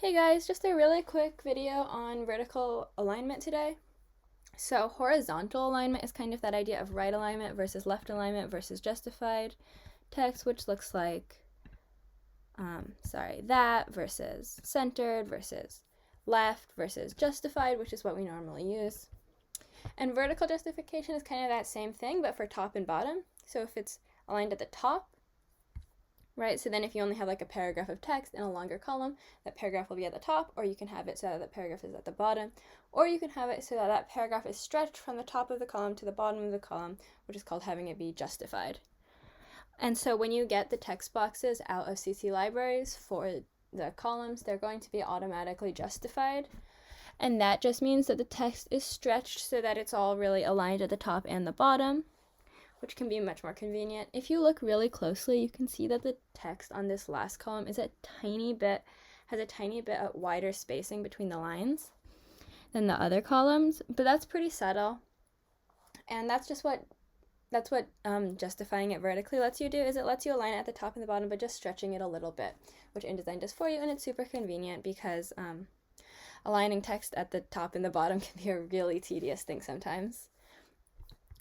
Hey guys, just a really quick video on vertical alignment today. So horizontal alignment is kind of that idea of right alignment versus left alignment versus justified text, which looks like, that versus centered versus left versus justified, which is what we normally use. And vertical justification is kind of that same thing, but for top and bottom. So if it's aligned at the top, right? So then if you only have like a paragraph of text in a longer column, that paragraph will be at the top, or you can have it so that that paragraph is at the bottom, or you can have it so that that paragraph is stretched from the top of the column to the bottom of the column, which is called having it be justified. And so when you get the text boxes out of CC libraries for the columns, they're going to be automatically justified. And that just means that the text is stretched so that it's all really aligned at the top and the bottom, which can be much more convenient. If you look really closely, you can see that the text on this last column is has a tiny bit of wider spacing between the lines than the other columns, but that's pretty subtle. And that's what justifying it vertically lets you do, is it lets you align it at the top and the bottom, but just stretching it a little bit, which InDesign does for you, and it's super convenient because aligning text at the top and the bottom can be a really tedious thing sometimes.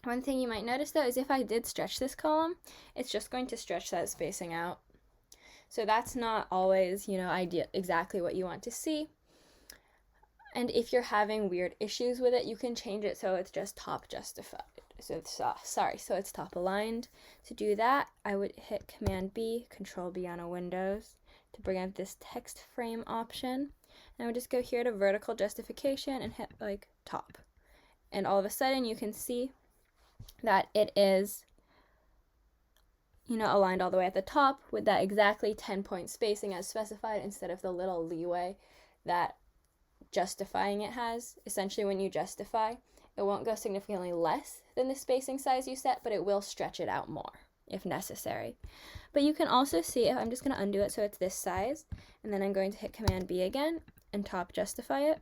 One thing you might notice though is if I did stretch this column, it's just going to stretch that spacing out. So that's not always, exactly what you want to see. And if you're having weird issues with it, you can change it so it's just top justified. So it's top aligned. To do that, I would hit Command B, Control B on a Windows to bring up this text frame option. And I would just go here to vertical justification and hit like top. And all of a sudden you can see that it is, aligned all the way at the top with that exactly 10-point spacing as specified instead of the little leeway that justifying it has. Essentially, when you justify, it won't go significantly less than the spacing size you set, but it will stretch it out more if necessary. But you can also see, if I'm just going to undo it so it's this size, and then I'm going to hit Command B again and top justify it.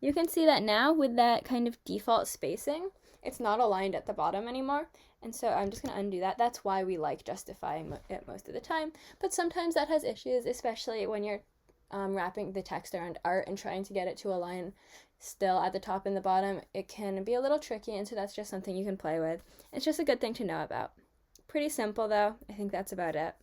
You can see that now with that kind of default spacing, it's not aligned at the bottom anymore, and so I'm just going to undo that. That's why we like justifying it most of the time, but sometimes that has issues, especially when you're wrapping the text around art and trying to get it to align still at the top and the bottom. It can be a little tricky, and so that's just something you can play with. It's just a good thing to know about. Pretty simple though. I think that's about it.